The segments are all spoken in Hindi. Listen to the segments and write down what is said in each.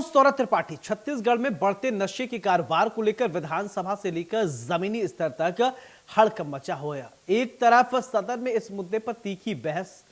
सौरभ त्रिपाठी छत्तीसगढ़ में बढ़ते नशे के कारोबार को लेकर विधानसभा से लेकर जमीनी स्तर तक हड़कंप मचा हुआ है। एक तरफ सदन में इस मुद्दे पर तीखी बहस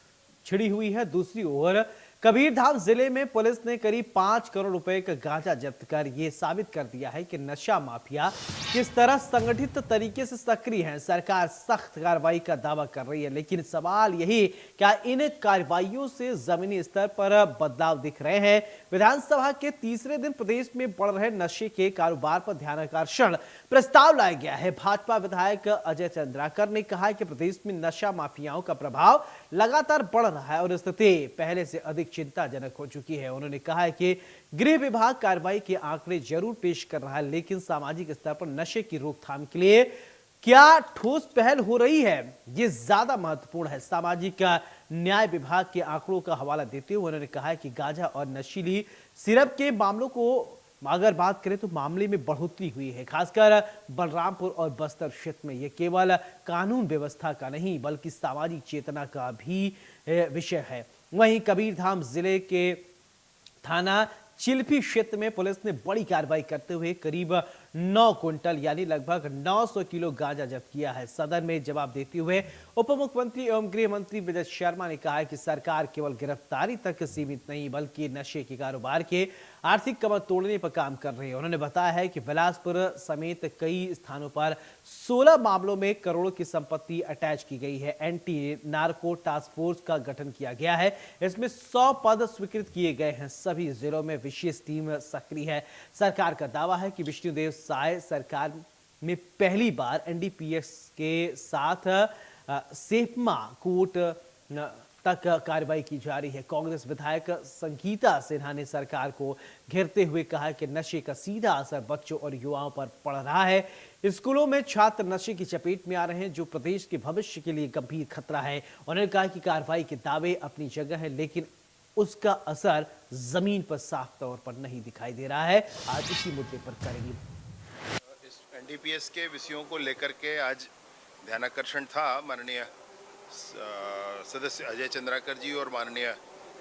छिड़ी हुई है, दूसरी ओर कबीरधाम जिले में पुलिस ने करीब 5 करोड़ रुपए का गांजा जब्त कर यह साबित कर दिया है कि नशा माफिया किस तरह संगठित तरीके से सक्रिय है। सरकार सख्त कार्रवाई का दावा कर रही है, लेकिन सवाल यही क्या इन कार्रवाइयों से जमीनी स्तर पर बदलाव दिख रहे हैं। विधानसभा के तीसरे दिन प्रदेश में बढ़ रहे नशे के कारोबार पर ध्यानाकर्षण प्रस्ताव लाया गया है। भाजपा विधायक अजय चंद्राकर ने कहा है कि प्रदेश में नशा माफियाओं का प्रभाव लगातार बढ़ रहा है और स्थिति पहले से अधिक चिंताजनक हो चुकी है। उन्होंने कहा है कि गृह विभाग कार्रवाई के आंकड़े जरूर पेश कर रहा है, लेकिन सामाजिक स्तर पर नशे की रोकथाम के लिए क्या ठोस पहल हो रही है, ये ज्यादा महत्वपूर्ण है। सामाजिक न्याय विभाग के आंकड़ों का हवाला देते हुए उन्होंने कहा है कि गांजा और नशीली सिरप के मामलों को अगर बात करें तो मामले में बढ़ोतरी हुई है, खासकर बलरामपुर और बस्तर क्षेत्र में। यह केवल कानून व्यवस्था का नहीं बल्कि सामाजिक चेतना का भी विषय है। वहीं कबीरधाम जिले के थाना चिल्फी क्षेत्र में पुलिस ने बड़ी कार्रवाई करते हुए करीब 9 क्विंटल यानी लगभग 900 किलो गांजा जब्त किया है। सदन में जवाब देते हुए उप मुख्यमंत्री एवं गृह मंत्री विजय शर्मा ने कहा है कि सरकार केवल गिरफ्तारी तक सीमित नहीं बल्कि नशे के कारोबार के आर्थिक कमर तोड़ने पर काम कर रही है। उन्होंने बताया है कि बिलासपुर समेत कई स्थानों पर 16 मामलों में करोड़ों की संपत्ति अटैच की गई है। एंटी नार्को टास्क फोर्स का गठन किया गया है, इसमें 100 पद स्वीकृत किए गए हैं। सभी जिलों में विशेष टीम सक्रिय है। सरकार का दावा है कि विष्णुदेव साय सरकार में पहली बार एनडीपीएस के साथ सेफमा कोर्ट तक कार्रवाई की जा रही है। कांग्रेस विधायक संगीता सिन्हा ने सरकार को घेरते हुए कहा कि नशे का सीधा असर बच्चों और युवाओं पर पड़ रहा है। स्कूलों में छात्र नशे की चपेट में आ रहे हैं, जो प्रदेश के भविष्य के लिए गंभीर खतरा है। उन्होंने कहा कि कार्रवाई के दावे अपनी जगह है, लेकिन उसका असर जमीन पर साफ तौर पर नहीं दिखाई दे रहा है। आज इसी मुद्दे पर करेंगे। इस एनडीपीएस के विषयों को लेकर के आज ध्यानाकर्षण था। माननीय सदस्य अजय चंद्राकर जी और माननीय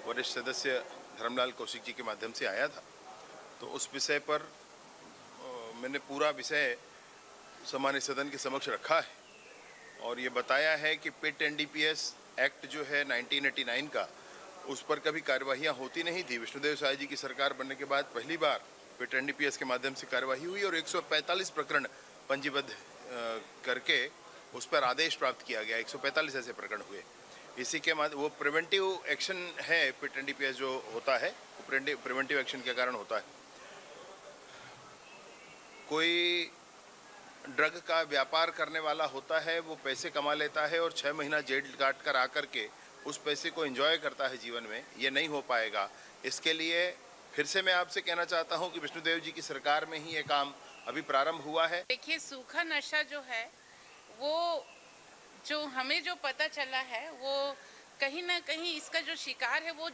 वरिष्ठ सदस्य धर्मलाल कौशिक जी के माध्यम से आया था, तो उस विषय पर मैंने पूरा विषय सामान्य सदन के समक्ष रखा है और ये बताया है कि पिट एनडीपीएस एक्ट जो है 1989 का, उस पर कभी कार्यवाहियाँ होती नहीं थी। विष्णुदेव साय जी की सरकार बनने के बाद पहली बार पिट एनडीपीएस के माध्यम से कार्यवाही हुई और 145 प्रकरण पंजीबद्ध करके उस पर आदेश प्राप्त किया गया। 145 ऐसे प्रकरण हुए। इसी के वो प्रिवेंटिव एक्शन है। पिट एनडीपीएस जो होता है वो प्रिवेंटिव एक्शन के कारण होता है। कोई ड्रग का व्यापार करने वाला होता है, वो पैसे कमा लेता है और 6 महीना जेल काट कर आकर के उस पैसे को एंजॉय करता है जीवन में। ये नहीं हो पाएगा। इसके लिए फिर से मैं आपसे कहना चाहता हूं कि विष्णुदेव जी की सरकार में ही ये काम अभी प्रारंभ हुआ है। देखिए, सूखा नशा जो है वो जो हमें जो पता चला है वो कहीं ना कहीं इसका जो शिकार है वो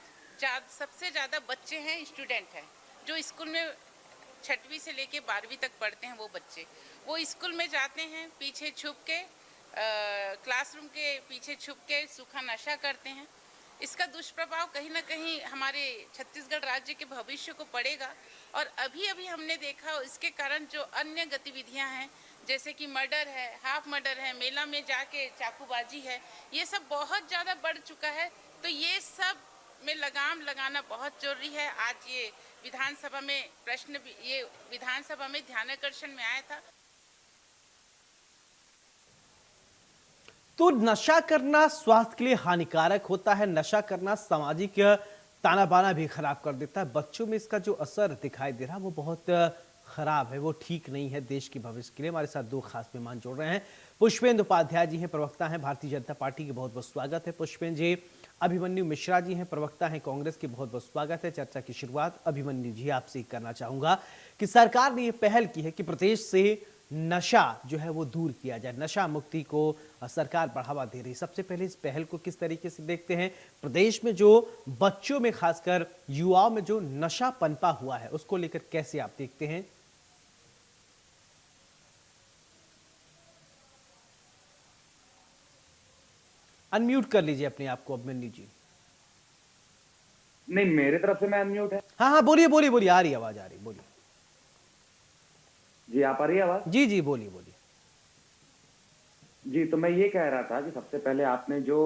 सबसे ज़्यादा बच्चे हैं, स्टूडेंट हैं, जो स्कूल में 6वीं से लेके 12वीं तक पढ़ते हैं। वो बच्चे वो स्कूल में जाते हैं, पीछे छुप के क्लासरूम के पीछे छुप के सूखा नशा करते हैं। इसका दुष्प्रभाव कहीं ना कहीं हमारे छत्तीसगढ़ राज्य के भविष्य को पड़ेगा। और अभी अभी हमने देखा इसके कारण जो अन्य गतिविधियां हैं, जैसे कि मर्डर है, हाफ मर्डर है, मेला में जाके चाकूबाजी है, ये सब बहुत ज़्यादा बढ़ चुका है। तो ये सब में लगाम लगाना बहुत जरूरी है। आज ये विधानसभा में ये विधानसभा में ध्यानाकर्षण में आया था। तो नशा करना स्वास्थ्य के लिए हानिकारक होता है। नशा करना सामाजिक ताना बाना भी खराब कर देता है। बच्चों में इसका जो असर दिखाई दे रहा है वो बहुत खराब है, वो ठीक नहीं है देश के भविष्य के लिए। हमारे साथ 2 खास मेहमान जुड़ रहे हैं। पुष्पेंद्र उपाध्याय जी हैं, प्रवक्ता हैं भारतीय जनता पार्टी के, बहुत बहुत स्वागत है पुष्पेंद्र जी। अभिमन्यु मिश्रा जी हैं, प्रवक्ता हैं कांग्रेस के, बहुत बहुत स्वागत है। चर्चा की शुरुआत अभिमन्यु जी आपसे करना चाहूंगा कि सरकार ने यह पहल की है कि प्रदेश से नशा जो है वो दूर किया जाए, नशा मुक्ति को सरकार बढ़ावा दे रही है। सबसे पहले इस पहल को किस तरीके से देखते हैं? प्रदेश में जो बच्चों में खासकर युवाओं में जो नशा पनपा हुआ है उसको लेकर कैसे आप देखते हैं? अनम्यूट कर लीजिए अपने आप को अभिमन्यु जी। नहीं, मेरे तरफ से मैं अनम्यूट है। हाँ हाँ, बोलिए बोलिए बोलिए, आ रही आवाज, आ रही, बोलिए। जी, आप आ रही है आवाज? जी जी, बोलिए बोलिए। जी, तो मैं ये कह रहा था कि सबसे पहले आपने जो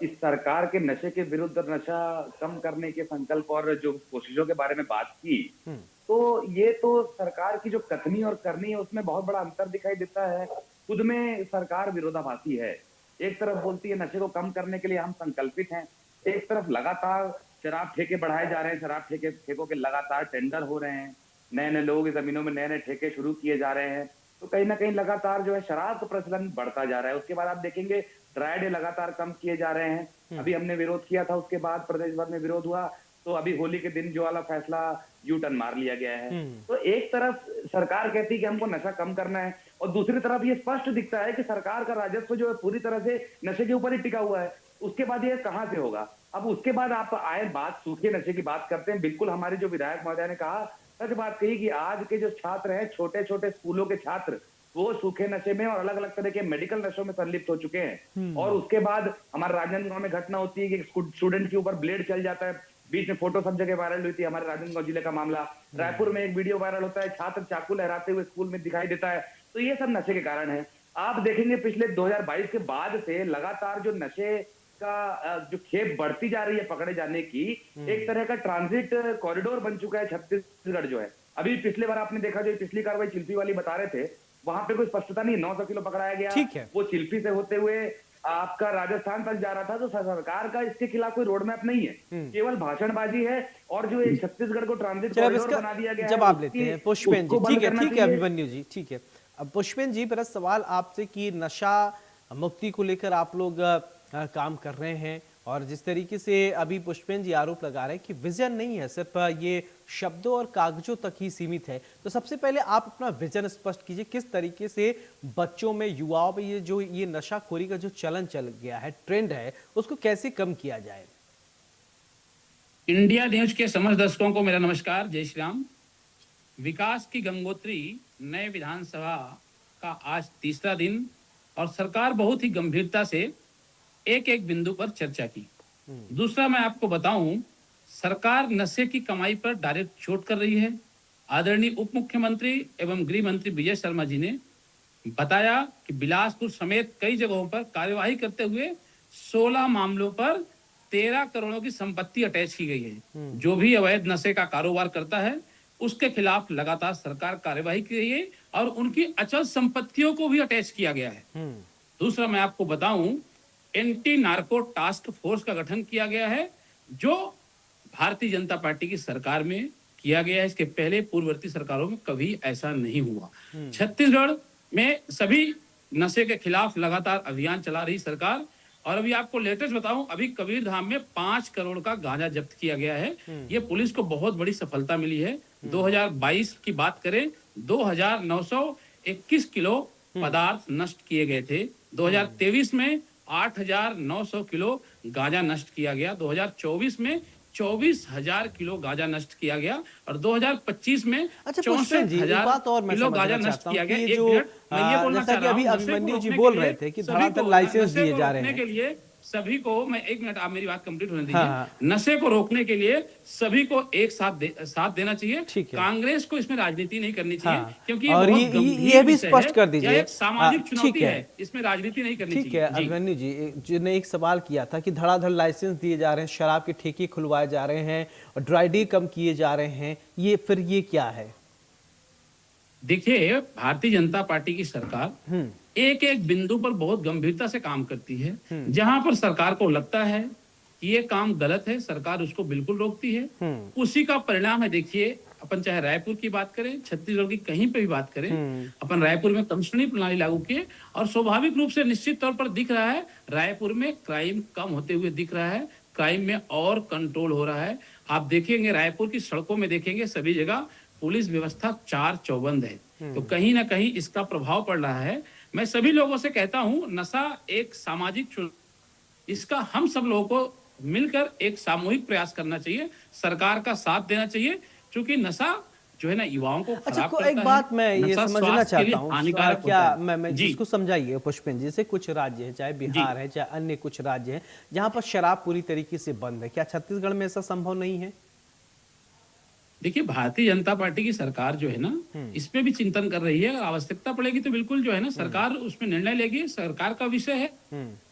इस सरकार के नशे के विरुद्ध और नशा कम करने के संकल्प और जो कोशिशों के बारे में बात की, हम्म। तो ये तो सरकार की जो कथनी और करनी है उसमें बहुत बड़ा अंतर दिखाई देता है। खुद में सरकार विरोधाभासी है। एक तरफ बोलती है नशे को कम करने के लिए हम संकल्पित हैं, एक तरफ लगातार शराब ठेके बढ़ाए जा रहे हैं, शराब ठेकों के लगातार टेंडर हो रहे हैं, नए नए लोगों की जमीनों में नए नए ठेके शुरू किए जा रहे हैं। तो कहीं ना कहीं लगातार जो है शराब का प्रचलन बढ़ता जा रहा है। उसके बाद आप देखेंगे ड्राई डे लगातार कम किए जा रहे हैं। अभी हमने विरोध किया था, उसके बाद प्रदेश भर में विरोध हुआ, तो अभी होली के दिन जो वाला फैसला यू टर्न मार लिया गया है। तो एक तरफ सरकार कहती है कि हमको नशा कम करना है, और दूसरी तरफ ये स्पष्ट दिखता है कि सरकार का राजस्व जो है पूरी तरह से नशे के ऊपर ही टिका हुआ है। उसके बाद ये कहां से होगा? अब उसके बाद आप आए बात सूखे नशे की बात करते हैं। बिल्कुल हमारे जो विधायक महोदय ने कहा, सच बात कही कि आज के जो छात्र हैं, छोटे छोटे स्कूलों के छात्र, वो सूखे नशे में और अलग अलग तरह के मेडिकल नशों में संलिप्त हो चुके हैं। और उसके बाद हमारे राजनांदगांव में घटना होती है कि स्टूडेंट के ऊपर ब्लेड चल जाता है। बीच में फोटो सब जगह वायरल हुई थी, हमारे राजनांदगांव जिले का मामला। रायपुर में एक वीडियो वायरल होता है, छात्र चाकू लहराते हुए स्कूल में दिखाई देता है। तो ये सब नशे के कारण है। आप देखेंगे पिछले 2022 के बाद से लगातार जो नशे का जो खेप बढ़ती जा रही है पकड़े जाने की, एक तरह का ट्रांजिट कॉरिडोर बन चुका है छत्तीसगढ़ जो है। अभी पिछले बार आपने देखा, जो पिछली कार्रवाई चिल्फी वाली बता रहे थे, वहां पे कोई स्पष्टता नहीं, 900 किलो पकड़ाया गया। ठीक है। वो चिल्फी से होते हुए आपका राजस्थान तक जा रहा था। तो सरकार का इसके खिलाफ कोई रोड मैप नहीं है, केवल भाषणबाजी है। और जो एक छत्तीसगढ़ को ट्रांजिट चलो अब कॉरिडोर इसका बना दिया गया जवाब है, लेते हैं पुष्पेन जी। उसको बंद करना ठीक है चाहिए। अभिमन्यु जी, ठीक है। अब पुष्पेन जी, मेरा सवाल आपसे कि नशा मुक्ति को लेकर आप लोग काम कर रहे हैं, और जिस तरीके से अभी पुष्पेन जी आरोप लगा रहे हैं कि विजन नहीं है, सिर्फ ये शब्दों और कागजों तक ही सीमित है, तो सबसे पहले आप अपना विजन स्पष्ट कीजिए। किस तरीके से बच्चों में, युवाओं में ये नशाखोरी का जो चलन चल गया है, ट्रेंड है, उसको कैसे कम किया जाए? इंडिया न्यूज के समस्त दर्शकों को मेरा नमस्कार, जय श्री राम। विकास की गंगोत्री नए विधानसभा का आज तीसरा दिन, और सरकार बहुत ही गंभीरता से एक एक बिंदु पर चर्चा की। दूसरा, मैं आपको बताऊं, सरकार नशे की कमाई पर डायरेक्ट चोट कर रही है। आदरणीय उप मुख्यमंत्री एवं गृह मंत्री विजय शर्मा जी ने बताया कि बिलासपुर समेत कई जगहों पर कार्यवाही करते हुए 16 मामलों पर 13 करोड़ों की संपत्ति अटैच की गई है। जो भी अवैध नशे का कारोबार करता है उसके खिलाफ लगातार सरकार कार्यवाही की रही है, और उनकी अचल संपत्तियों को भी अटैच किया गया है। दूसरा, मैं आपको बताऊं, एंटी नार्को टास्क फोर्स का गठन किया गया है, जो भारतीय जनता पार्टी की सरकार में किया गया है। इसके पहले पूर्ववर्ती सरकारों में कभी ऐसा नहीं हुआ। छत्तीसगढ़ में सभी नशे के खिलाफ लगातार अभियान चला रही सरकार। और अभी आपको लेटेस्ट बताऊं, अभी कबीरधाम में 5 करोड़ का गांजा जब्त किया गया है। ये पुलिस को बहुत बड़ी सफलता मिली है। 2022 की बात करें, 2921 किलो पदार्थ नष्ट किए गए थे। 2023 में 8,900 किलो गांजा नष्ट किया गया। 2024 में 24,000 किलो गांजा नष्ट किया गया, और 2025 में अच्छा पुष्पेन जी, एक बात और मैं किलो गांजा समझना नष्ट चाहता किया हूं गया। कि एक जो मिनट, मैं ये बोलना जैसा चाह कि रहा अभी हूं, नशे को अभिमन्यु जी रोकने बोल के रहे लिए थे कि सभी धड़ाधड़ को लाइसेंस नशे दिए को जा रहे रोकने हैं। के लिए सभी को, मैं एक मिनट, आप मेरी बात कंप्लीट होने दीजिए। हाँ। नशे को रोकने के लिए सभी को एक साथ देना चाहिए। ठीक है। कांग्रेस को इसमें राजनीति नहीं करनी चाहिए, हाँ। क्योंकि और बहुत ये गंभीर भी विषय स्पष्ट है। कर दीजिए। यह एक सामाजिक ठीक चुनौती है। है, इसमें राजनीति नहीं करनी ठीक है चाहिए। जी। अभिमन्यु जी, जिन्हें एक सवाल किया था कि धड़ाधड़ लाइसेंस दिए जा रहे हैं, शराब के ठेके खुलवाए जा रहे हैं, और ड्राई डे कम किए जा रहे हैं, ये क्या है? देखिए, भारतीय जनता पार्टी की सरकार एक एक बिंदु पर बहुत गंभीरता से काम करती है। जहां पर सरकार को लगता है कि ये काम गलत है, सरकार उसको बिल्कुल रोकती है। उसी का परिणाम है। देखिए, अपन चाहे रायपुर की बात करें, छत्तीसगढ़ की कहीं पे भी बात करें, अपन रायपुर में कमिश्नरी प्रणाली लागू किए, और स्वाभाविक रूप से निश्चित तौर पर दिख रहा है रायपुर में क्राइम कम होते हुए दिख रहा है, क्राइम में और कंट्रोल हो रहा है। आप देखेंगे रायपुर की सड़कों में, देखेंगे सभी जगह पुलिस व्यवस्था चार चौबंद है। तो कहीं ना कहीं इसका प्रभाव पड़ रहा है। मैं सभी लोगों से कहता हूं, नशा एक सामाजिक, इसका हम सब लोगों को मिलकर एक सामूहिक प्रयास करना चाहिए, सरकार का साथ देना चाहिए। क्योंकि नशा जो है ना युवाओं को अच्छा खराब करता एक है। बात मैं ये नशा समझना स्वास्थ्य के लिए चाहता हूँ हानिकारक क्या होता है। मैं जी, जिसको समझाइए पुष्पेंद्र जी, जैसे कुछ राज्य हैं चाहे जी। बिहार है चाहे अन्य कुछ राज्य हैं जहाँ पर शराब पूरी तरीके से बंद है, क्या छत्तीसगढ़ में ऐसा संभव नहीं है? देखिए, भारतीय जनता पार्टी की सरकार जो है ना, इस पे भी चिंतन कर रही है। आवश्यकता पड़ेगी तो बिल्कुल जो है ना सरकार उसमें निर्णय लेगी। सरकार का विषय है।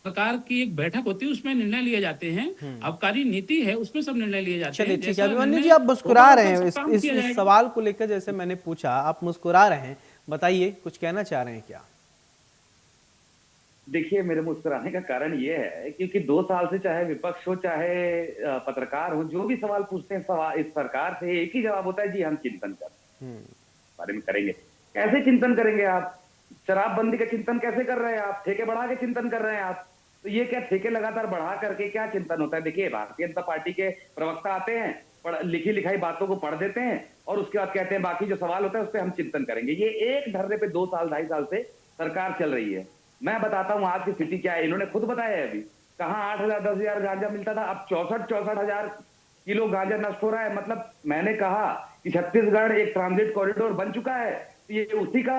सरकार की एक बैठक होती है, उसमें निर्णय लिए जाते हैं। आबकारी नीति है, उसमें सब निर्णय लिए जाते चलिए हैं। ठीक है जैसा अभिमन्यु जी, निर्णय आप मुस्कुरा होगा रहे वैसा हैं सब काम किया इस जाएगा। सवाल को लेकर, जैसे मैंने पूछा आप मुस्कुरा रहे हैं, बताइए कुछ कहना चाह रहे हैं क्या? देखिए, मेरे मुस्कुराने का कारण ये है क्योंकि 2 साल से चाहे विपक्ष हो चाहे पत्रकार हो, जो भी सवाल पूछते हैं सवाल इस सरकार से एक ही जवाब होता है, जी हम चिंतन कर बारे में करेंगे। कैसे चिंतन करेंगे आप? शराबबंदी का चिंतन कैसे कर रहे हैं आप? ठेके बढ़ा के चिंतन कर रहे हैं आप? तो ये क्या ठेके लगातार बढ़ा करके क्या चिंतन होता है? देखिए, भारतीय जनता पार्टी के प्रवक्ता आते हैं, लिखी लिखाई बातों को पढ़ देते हैं और उसके बाद कहते हैं बाकी जो सवाल होता है उस पर हम चिंतन करेंगे। ये एक धरने पे 2 साल 2.5 साल से सरकार चल रही है। मैं बताता हूं आज की स्थिति क्या है, इन्होंने खुद बताया है। अभी कहां 8,000 10,000 गांजा मिलता था, अब 64,000 किलो गांजा नष्ट हो रहा है। मतलब मैंने कहा कि छत्तीसगढ़ एक ट्रांजिट कॉरिडोर बन चुका है, ये उसी का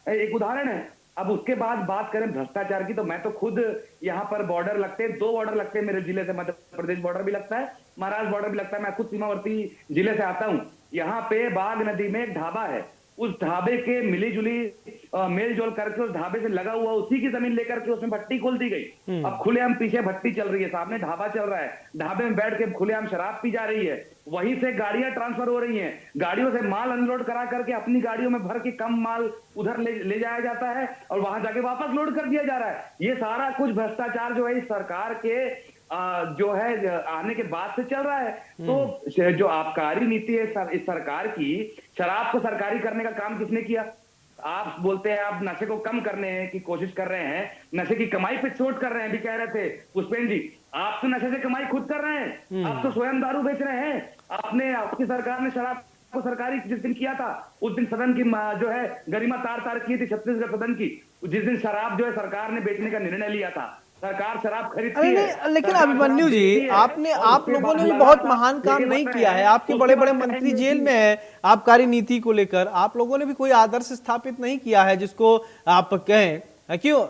एक उदाहरण है। अब उसके बाद बात करें भ्रष्टाचार की, तो मैं तो खुद यहाँ पर बॉर्डर लगते हैं, 2 बॉर्डर लगते हैं मेरे जिले से, मध्य प्रदेश बॉर्डर भी लगता है, महाराष्ट्र बॉर्डर भी लगता है। मैं खुद सीमावर्ती जिले से आता हूँ। यहाँ पे बाघ नदी में एक ढाबा है, उस ढाबे के मिली जुली मेल जोल करके उस ढाबे से लगा हुआ उसी की जमीन लेकर के उसमें भट्टी खोल दी गई। अब खुलेआम पीछे भट्टी चल रही है, सामने ढाबा चल रहा है, ढाबे में बैठ के खुलेआम शराब पी जा रही है। वहीं से गाड़ियां ट्रांसफर हो रही हैं, गाड़ियों से माल अनलोड करा करके अपनी गाड़ियों में भर के कम माल उधर ले जाया जाता है और वहां जाके वापस लोड कर दिया जा रहा है। ये सारा कुछ भ्रष्टाचार जो है इस सरकार के जो है आने के बाद से चल रहा है। तो जो आबकारी नीति है इस सरकार की, शराब को सरकारी करने का काम किसने किया? आप बोलते हैं आप नशे को कम करने की कोशिश कर रहे हैं, नशे की कमाई पे चोट कर रहे हैं। भी कह रहे थे पुष्पेंद्र जी, आप तो नशे से कमाई खुद कर रहे हैं, आप तो स्वयं दारू बेच रहे हैं। आपकी सरकार ने शराब को सरकारी जिस दिन किया था उस दिन सदन की जो है गरिमा तार तार की थी, छत्तीसगढ़ सदन की। जिस दिन शराब जो है सरकार ने बेचने का निर्णय लिया था, सरकार शराब खरीदती अरे है। नहीं, लेकिन सरकार अभिमन्यु शराब बेचती जी है और आप उसके लोगों बाद ने भी बहुत लगातार महान काम लेके नहीं बढ़ किया रहे है। हैं। आपके उसके बड़े बाद बड़े कहेंगे मंत्री जेल कि में है आबकारी नीति को लेकर, आप लोगों ने भी कोई आदर्श स्थापित नहीं किया है जिसको आप कहें। क्यों?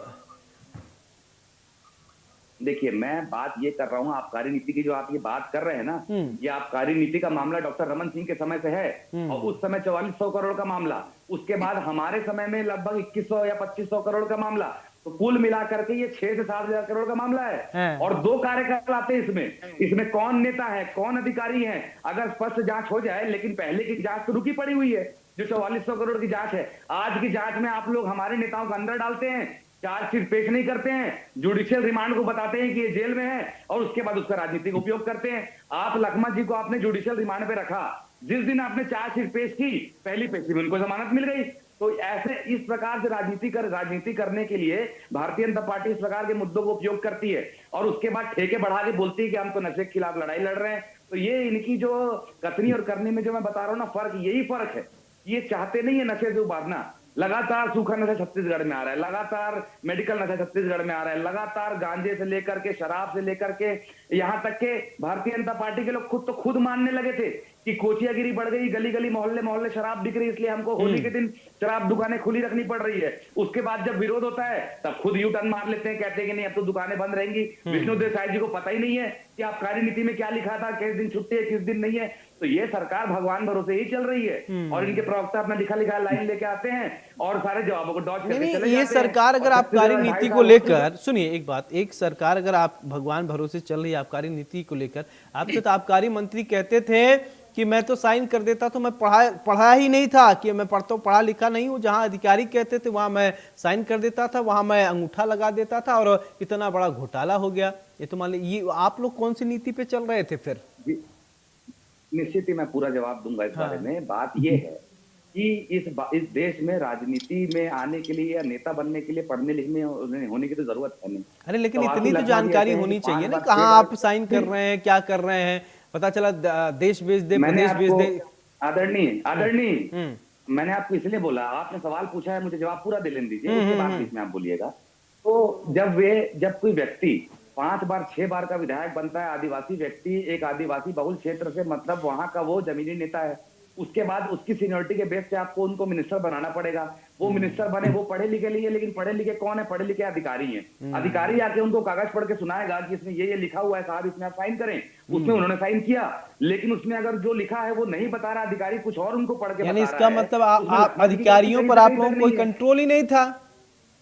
देखिए, मैं बात ये कर रहा हूं आबकारी नीति की, जो आप ये बात कर रहे हैं ना, ये आबकारी नीति का मामला डॉक्टर रमन सिंह के समय से है और उस समय 4400 करोड़ का मामला, उसके बाद हमारे समय में लगभग 2100 या 2500 करोड़ का मामला, तो कुल मिलाकर के ये 6 से 7,000 करोड़ का मामला है। और 2 कार्यकाल आते हैं इसमें कौन नेता है कौन अधिकारी है अगर स्पष्ट जांच हो जाए। लेकिन पहले की जांच तो रुकी पड़ी हुई है, जो 4400 करोड़ की जांच है। आज की जांच में आप लोग हमारे नेताओं को अंदर डालते हैं, चार्जशीट पेश नहीं करते हैं, जुडिशियल रिमांड को बताते हैं कि ये जेल में है और उसके बाद उसका राजनीतिक उपयोग करते हैं। आप लखमा जी को आपने जुडिशियल रिमांड पे रखा, जिस दिन आपने चार्जशीट पेश की पहली पेशी में उनको जमानत मिल गई। तो ऐसे इस प्रकार से राजनीति करने के लिए भारतीय जनता पार्टी इस प्रकार के मुद्दों को उपयोग करती है और उसके बाद ठेके बढ़ा के बोलती है कि हम तो नशे के खिलाफ लड़ाई लड़ रहे हैं। तो ये इनकी जो कथनी और करनी में जो मैं बता रहा हूँ ना फर्क, यही फर्क है। ये चाहते नहीं है नशे से उबारना। लगातार सूखा नशा छत्तीसगढ़ में आ रहा है, लगातार मेडिकल नशा छत्तीसगढ़ में आ रहा है, लगातार गांजे से लेकर के शराब से लेकर के यहाँ तक के भारतीय जनता पार्टी के लोग खुद मानने लगे थे कि कोचियागिरी बढ़ गई, गली गली मोहल्ले मोहल्ले शराब बिक रही, इसलिए हमको होली के दिन शराब दुकानें खुली रखनी पड़ रही है। उसके बाद जब विरोध होता है तब खुद यू टर्न मार लेते हैं, कहते हैं कि नहीं अब तो दुकानें बंद रहेंगी। विष्णुदेव साय जी को पता ही नहीं है कि आबकारी नीति में क्या लिखा था, किस दिन छुट्टी है किस दिन नहीं है। तो ये सरकार भगवान भरोसे ही चल रही है और इनके प्रवक्ता अपना लिखा लिखा लाइन लेके आते हैं और सारे जवाबों को डॉज करके चले जाते हैं। ये सरकार अगर आबकारी नीति को लेकर, सुनिए एक बात, एक सरकार अगर आप भगवान भरोसे चल रही है आबकारी नीति को लेकर, आपके तो आबकारी मंत्री कहते थे कि मैं तो साइन कर देता, तो मैं पढ़ा ही नहीं था, कि मैं पढ़ा लिखा नहीं हूँ, जहां अधिकारी कहते थे वहां मैं साइन कर देता था, वहां मैं अंगूठा लगा देता था और इतना बड़ा घोटाला हो गया। ये तो मान लीजिए, ये आप लोग कौन सी नीति पे चल रहे थे फिर? निश्चित ही मैं पूरा जवाब दूंगा इस बारे में। बात यह है कि इस देश में राजनीति में आने के लिए या नेता बनने के लिए पढ़ने लिखने होने की तो जरूरत है नहीं। अरे लेकिन तो इतनी तो जानकारी होनी चाहिए ना, कहाँ आप साइन कर रहे हैं, क्या कर रहे हैं, पता चला देश बेच दे, प्रदेश बेच दे। आदरणीय मैंने आपको इसलिए बोला, आपने सवाल पूछा है, मुझे जवाब पूरा दे लेने दीजिए, उसके बाद बीच में आप बोलिएगा। तो जब कोई व्यक्ति 5 बार 6 बार का विधायक बनता है, आदिवासी व्यक्ति, एक आदिवासी बहुल क्षेत्र से, मतलब वहां का वो जमीनी नेता है, उसके बाद उसकी सीनियरिटी के बेस पे आपको उनको मिनिस्टर बनाना पड़ेगा। वो मिनिस्टर बने, वो पढ़े लिखे लिए, लेकिन पढ़े लिखे कौन है? पढ़े लिखे अधिकारी हैं। अधिकारी आके उनको कागज पढ़ के सुनाएगा कि इसमें ये लिखा हुआ है साहब, इसमें आप साइन करें। उसमें उन्होंने साइन किया, लेकिन उसमें अगर जो लिखा है वो नहीं बता रहा अधिकारी, कुछ और उनको पढ़ के यानी बता इसका रहा है, मतलब उसमें आप लखनऊ की अधिकारियों कहीं पर से आप कहीं लोगों तक को कोई नहीं है। कंट्रोल ही नहीं था,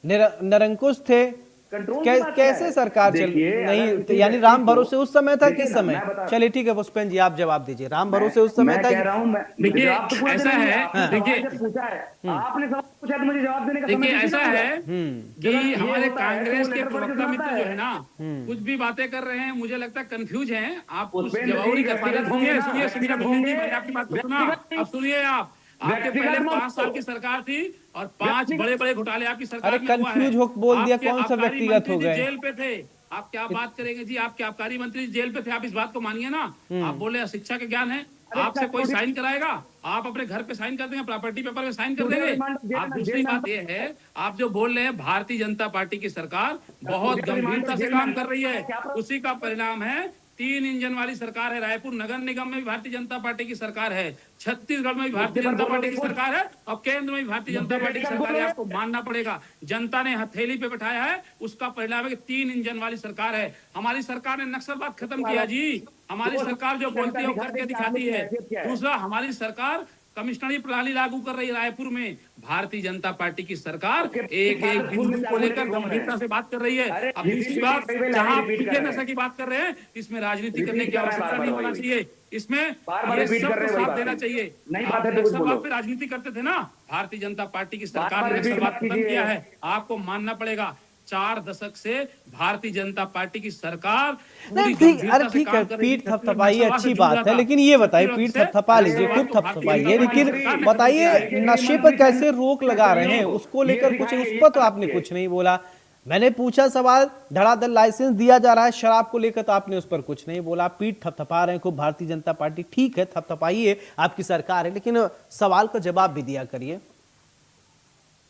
निरंकुश थे। कंट्रोल की बात क्या कैसे है? सरकार चल देखिए, अगर नहीं? किसी यानी व्यक्ति राम को- भरोसे उस समय था, देखिए किस ना, समय? मैं बता- चलिए ठीक है पुष्पेंद्र जी, आप जवाब दीजिए। राम भरोसे उस समय मैं था कह रहा हूं, मैं देखिए, जवाब तो पूरा ऐसा देना ही है, आपने देखिए- सवाल जब पूछा है, आपने सवाल पूछा तो मुझे जवाब देने का समय देखिए दीजिए ऐसा ना पूरा। है जब कि ये हमारे होता है, तो कांग्रेस वो के लेटर पढ़ के प्रवक्ता सुनाता मित्र जो है। है ना, कुछ भी बातें कर रहे हैं, मुझे लगता है कंफ्यूज हैं। आप कुछ पुष्पेंद्र जी, जवाबी का व्यक्तिगत होंगे सुनिए ना, सुनिए सुनिए व्यक्तिगत मिलिंद जी, होंगे। मैंने आपकी बात को सुना। व्यक्तिगत नहीं। अब सुनिए आप, आपके व्यक्तिगत पहले मत 5 साल हो। की सरकार थी और 5 व्यक्तिगत- बड़े बड़े घोटाले आपकी सरकार अरे में हुआ है। कंफ्यूज हो बोल दिया, आपके कौन सा आबकारी व्यक्तिगत मंत्री हो जी गए? जेल पे थे। आप क्या बात करेंगे जी? आपके आबकारी मंत्री जेल पे थे, आप इस बात को मानिए ना। आप बोले शिक्षा के ज्ञान है, आपसे कोई साइन कराएगा? आप अपने घर पे साइन कर देंगे, प्रॉपर्टी पेपर में साइन कर देंगे। आप दूसरी बात ये है, आप जो बोल रहे हैं भारतीय जनता पार्टी की सरकार बहुत गंभीरता से काम कर रही है, उसी का परिणाम है 3 इंजन वाली सरकार है। रायपुर नगर निगम में भी भारतीय जनता पार्टी की सरकार है, छत्तीसगढ़ में भी भारतीय जनता पार्टी की सरकार है और केंद्र में भी भारतीय जनता पार्टी की सरकार है। आपको मानना पड़ेगा, जनता ने हथेली पे बैठाया है, उसका परिणाम है कि 3 इंजन वाली सरकार है। हमारी सरकार ने नक्सलवाद खत्म किया जी। हमारी सरकार जो बोलती है वो करके दिखाती है। दूसरा, हमारी सरकार कमिश्नरी प्रणाली लागू कर रही है रायपुर में। भारतीय जनता पार्टी की सरकार एक एक बिंदु को लेकर गंभीरता से बात कर रही है। अब दूसरी बात, जहां आप टीके नशा की बात कर रहे हैं, इसमें राजनीति करने की आवश्यकता नहीं होना चाहिए। इसमें ये सबको साथ देना चाहिए। आप नक्सलवाद पे राजनीति करते थे ना, भारतीय जनता पार्टी की सरकार ने नक्सलवाद खत्म किया है। आपको मानना पड़ेगा, 4 दशक से भारतीय जनता पार्टी की सरकार नहीं ठीक, अरे ठीक है, पीठ थपथपाई अच्छी बात है, लेकिन ये बताइए, पीठ थपथपा लीजिए, खूब थपथपाइए, लेकिन बताइए नशे पर कैसे रोक लगा रहे हैं, उसको लेकर कुछ, उस पर तो आपने कुछ नहीं बोला। मैंने पूछा सवाल, धड़ाधड़ लाइसेंस दिया जा रहा है शराब को लेकर, तो आपने उस पर कुछ नहीं बोला। पीठ थपथपा रहे हैं खूब भारतीय जनता पार्टी, ठीक है थपथपाइए, आपकी सरकार है, लेकिन सवाल का जवाब भी दिया करिए।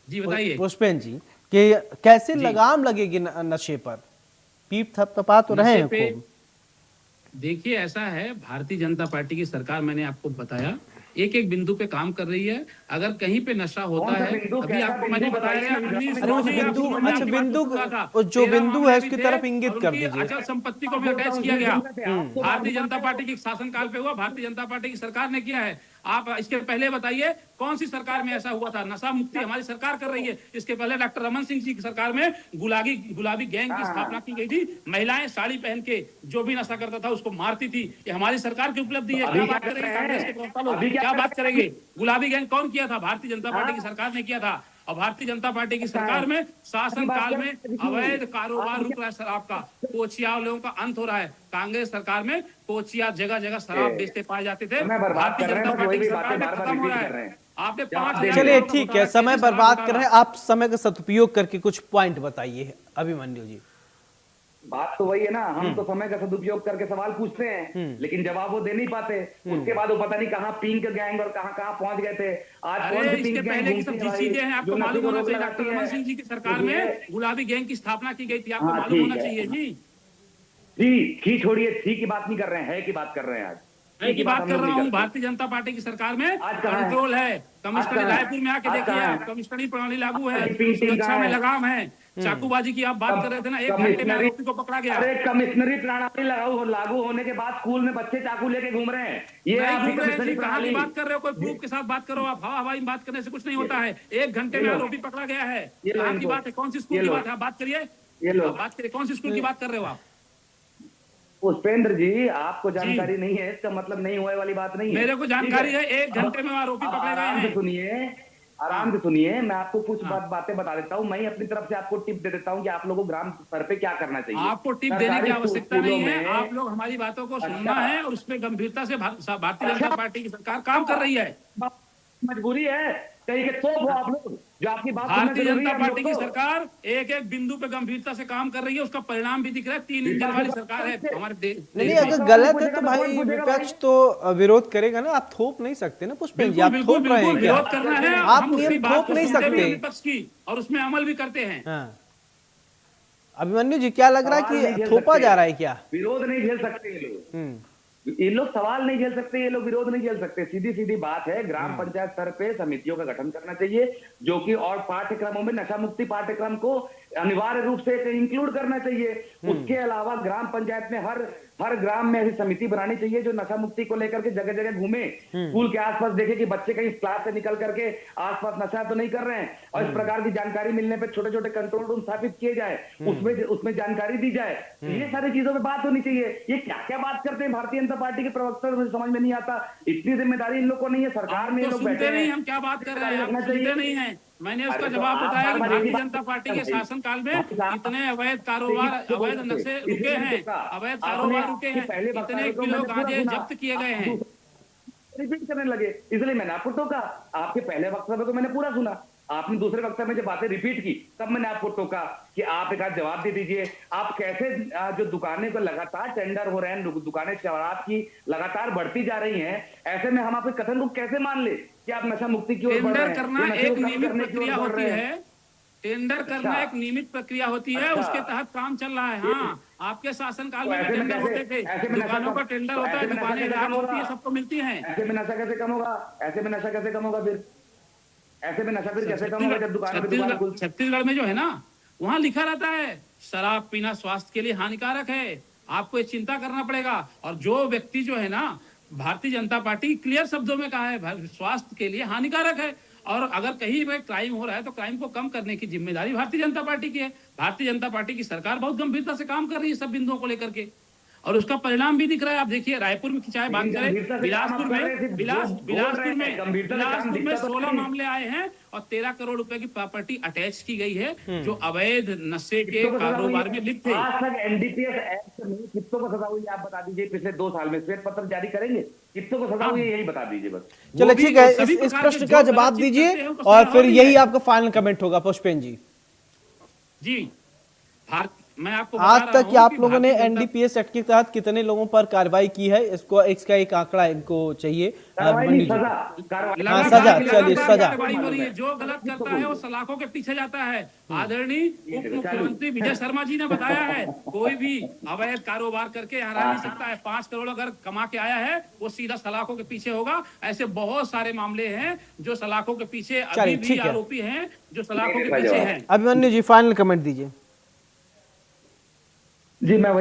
जी बताइए पुष्पेंद्र जी कि कैसे लगाम लगेगी नशे पर? पीठ थपथपा तो रहे हैं खूब। देखिए ऐसा है, भारतीय जनता पार्टी की सरकार, मैंने आपको बताया, एक एक बिंदु पे काम कर रही है। अगर कहीं पे नशा होता है, अभी आपको मैंने बताया, अरे उस बिंदु, अच्छा बिंदु, जो बिंदु है उसकी तरफ इंगित कर दीजिए। अचल संपत्ति को भी अटैच किया गया। भारतीय जनता पार्टी के शासनकाल पे हुआ, भारतीय जनता पार्टी की सरकार ने किया है। आप इसके पहले बताइए कौन सी सरकार में ऐसा हुआ था? नशा मुक्ति हमारी सरकार कर रही है। इसके पहले डॉक्टर रमन सिंह जी की सरकार में गुलाबी गैंग की स्थापना की गई थी। महिलाएं साड़ी पहन के जो भी नशा करता था उसको मारती थी। ये हमारी सरकार की उपलब्धि है। क्या बात करेंगे कांग्रेस के प्रवक्ता लोग? क्या बात करेंगे? गुलाबी गैंग कौन किया था? भारतीय जनता पार्टी की सरकार ने किया था। और भारतीय जनता पार्टी की सरकार में शासन काल में अवैध कारोबार रुक रहा है शराब का, कोचिया लोगों का अंत हो रहा है। कांग्रेस सरकार में कोचिया जगह जगह शराब बेचते पाए जाते थे। भारतीय जनता पार्टी की सरकार में खत्म हो रहा है। आपने 5,000 चलिए ठीक है, समय पर बात कर रहे हैं, आप समय का सदुपयोग करके कुछ पॉइंट बताइए अभिमन्यु जी। बात तो वही है ना, हम तो समय का सदुपयोग करके सवाल पूछते हैं, लेकिन जवाब वो दे नहीं पाते। उसके बाद वो पता नहीं कहाँ पिंक गैंग और कहाँ कहाँ पहुंच गए थे। आज कौन सी इसके पिंक पहले गैंग की सब घूमती है चीजें हैं, भाई, आपको जो मालूम नशे को होना रोक चाहिए। लगाती डॉक्टर है। रमन सिंह जी की सरकार ये- में गुलाबी गैंग की स्थापना की गई थी, आपको हाँ, मालूम ठीक होना है। चाहिए जी। थी छोड़िए, थी की बात नहीं कर रहे हैं, है की बात कर रहे हैं आज। मैं की बात हम कर लोग रहा नहीं हूँ, करते। भारतीय जनता पार्टी की सरकार में आज कहाँ है? कंट्रोल है। कमिश्नरी आज कहाँ है? रायपुर में आके आज देखिए कहाँ आप, है? कमिश्नरी प्रणाली लागू है, आज की पिंक सुरक्षा कहाँ में है? लगाम है। चाकूबाजी की आप बात कर रहे थे ना, 1 घंटे में कमिश्नरी- आरोपी को पकड़ा गया। अरे कमिश्नरी प्रणाली लागू होने के बाद स्कूल में बच्चे चाकू लेके घूम रहे हैं। ये नहीं आपकी घूम रहे कमिश्नरी जी, कहाँ की प्रणाली। बात कर रहे हो? कोई प्रूफ के साथ बात करो आप। हवाई में बात करने से कुछ नहीं होता है। 1 घंटे में ये लो। आरोपी पकड़ा गया है। ये लो कहाँ की इनको। बात है? कौन सी स्कूल ये की लो। बात है? आप बात करिए, ये लो। आप बात करिए, कौन सी स्कूल की बात कर रहे हो आप? पुष्पेंद्र जी, आपको जानकारी नहीं है, इसका मतलब नहीं हुए वाली बात नहीं है। मेरे को जानकारी है, 1 घंटे में आरोपी पकड़े गए आराम से हैं। सुनिए, आराम से सुनिए, मैं आपको कुछ बातें बता देता हूँ। मैं अपनी तरफ से आपको टिप दे देता हूँ कि आप लोगों को ग्राम स्तर पे क्या करना चाहिए। आपको टिप देने की आवश्यकता नहीं है, स्कूलों में- आप लोग हमारी बातों को सुनना अच्छा। है और उसमें गंभीरता से भारतीय जनता पार्टी की सरकार काम कर रही है। मजबूरी है, कहीं के तोप हो आप लोग, जो आपकी बात सुनना भारतीय जरूरी जनता है आप पार्टी लोग की को। सरकार एक एक बिंदु पे गंभीरता से काम कर रही है, उसका परिणाम भी दिख रहा है। 3 इंजन वाली सरकार है हमारे देश नहीं में। अगर गलत है तो भाई विपक्ष तो विरोध करेगा ना, आप थोप नहीं सकते ना पुष्पेंद्र जी, बिल्कुल आप बिल्कुल थोप रहे बिल्कुल हैं क्या? विरोध करना है। आप हम उसकी नियम बात थोप को नहीं सुनते भी हैं सकते। विपक्ष की, और उसमें अमल भी करते हैं। हाँ। अभिमन्यु जी क्या लग रहा है सवाल नहीं कि झेल थोपा सकते। जा रहा है क्या? विरोध नहीं झेल सकते ये लोग। ये लोग सवाल नहीं झेल सकते, ये लोग विरोध नहीं झेल सकते। सीधी सीधी बात है, ग्राम पंचायत स्तर पे समितियों का गठन करना चाहिए, जो कि और पाठ्यक्रमों में नशा मुक्ति पाठ्यक्रम को अनिवार्य रूप से इंक्लूड करना चाहिए। उसके अलावा ग्राम पंचायत में हर ग्राम में ऐसी समिति बनानी चाहिए जो नशा मुक्ति को लेकर के जगह जगह घूमे, स्कूल के आसपास देखे कि बच्चे कहीं क्लास से निकल करके आसपास नशा तो नहीं कर रहे हैं, और इस प्रकार की जानकारी मिलने पर छोटे छोटे कंट्रोल रूम स्थापित किए जाए, उसमें जानकारी दी जाए। तो ये सारी चीजों पे बात होनी चाहिए। ये क्या क्या बात करते हैं भारतीय जनता पार्टी के प्रवक्ता, मुझे समझ में नहीं आता। इतनी जिम्मेदारी इन लोग को नहीं है, सरकार में तो ये लोग सुनते बैठे नहीं, हैं। हम क्या बात कर रहे हैं, रखना आप चाहिए। सुनते नहीं हैं। मैंने उसका अरे तो जवाब आप बताया कि बार-बार भारतीय यही जनता पार्टी के बात- शासन काल में आप- इतने अवैध कारोबार, अवैध नशे रुके हैं, अवैध कारोबार रुके हैं, इतने किलो गांजे जब्त किए गए हैं। रिपीट करने लगे, इसलिए मैंने आपको टोका। आपके पहले वक्तव्य को मैंने पूरा सुना, आपने दूसरे वक्तव्य में जो बातें रिपीट की, तब मैंने आपको टोका कि आप एक आध जवाब दे दीजिए। आप कैसे जो दुकानें को लगातार टेंडर हो रहे हैं, दुकानें शराब की लगातार बढ़ती जा रही हैं, ऐसे में हम आपके कथन को कैसे मान ले कि आप नशा मुक्ति की ओर बढ़ रहे टेंडर हैं? करना ये नशे एक को कम नियमित करने की ओर प्रक्रिया बढ़ होती रहे हैं। है, टेंडर करना अच्छा। एक नियमित प्रक्रिया होती है, अच्छा। उसके तहत काम चल रहा है। हाँ, आपके शासनकाल तो में भी ऐसे में टेंडर कैसे- होते थे, ऐसे में नशा दुकानों कम- का टेंडर तो होता है, ऐसे में नशा दुकानें कैसे राज कम होती है, होगा? सबको मिलती हैं। ऐसे में नशा कैसे कम होगा? ऐसे में नशा कैसे कम होगा फिर? ऐसे में नशा फिर कैसे कम होगा जब दुकान पे दुकान खुल? छत्तीसगढ़ में जो है ना, वहाँ लिखा रहता है शराब पीना स्वास्थ्य के लिए हानिकारक है, आपको ये चिंता करना पड़ेगा। और जो व्यक्ति जो है ना, भारतीय जनता पार्टी क्लियर शब्दों में कहा है स्वास्थ्य के लिए हानिकारक है, और अगर कहीं पे क्राइम हो रहा है तो क्राइम को कम करने की जिम्मेदारी भारतीय जनता पार्टी की है। भारतीय जनता पार्टी की सरकार बहुत गंभीरता से काम कर रही है सब बिंदुओं को लेकर के, और उसका परिणाम भी दिख रहा है। आप देखिए, रायपुर में चाहे बात गंभीरता करें, से काम बिलासपुर आप कर रहे में थे, बिलासपुर में गंभीरता से काम 16 नहीं। मामले आए हैं और 13 करोड़ रुपए की प्रॉपर्टी अटैच की गई है, जो अवैध नशे के कितनों को सजा हुई कारोबार है? में लिप्त थे। आज तक एनडीपीएस एक्ट में कितनों को सजा हुई है? आप बता दीजिए, पिछले 2 साल में श्वेत पत्र जारी करेंगे, कितनों को सजा हुई है? यही बता दीजिए बस। चलो वो भी ठीक है, सभी इस प्रकार प्रश्न के का जो जवाब गलत चीज दीजिए करते हैं, उनको और सजा फिर होती यही है। आपका फाइनल कमेंट होगा पुष्पेन जी। जी, मैं आपको बता आज रहा तक हूं कि आप कि लोगों ने भारतीय जनता- एनडीपीएस एक्ट के तहत कितने लोगों पर कार्रवाई की है, इसका एक आंकड़ा इनको चाहिए। कार्रवाई मन्नू नहीं, जी। सजा। कार्रवाई- हाँ, लगातार सजा, लगातार चलिए, सजा। कार्रवाई हो रही है। जो गलत करता है वो सलाखों के पीछे जाता है। आदरणीय उप मुख्यमंत्री विजय शर्मा जी ने बताया है, कोई भी अवैध कारोबार करके यहाँ रह नहीं सकता है। 5 करोड़ अगर कमा के आया है, वो सीधा सलाखों के पीछे होगा। ऐसे बहुत सारे मामले हैं जो सलाखों के पीछे अभी चलिए, भी ठीक है। आरोपी हैं, जो सलाखों के देखा पीछे जवाब। हैं। अभिमन्यु जी फाइनल कमेंट दीजिए। जी मैं वही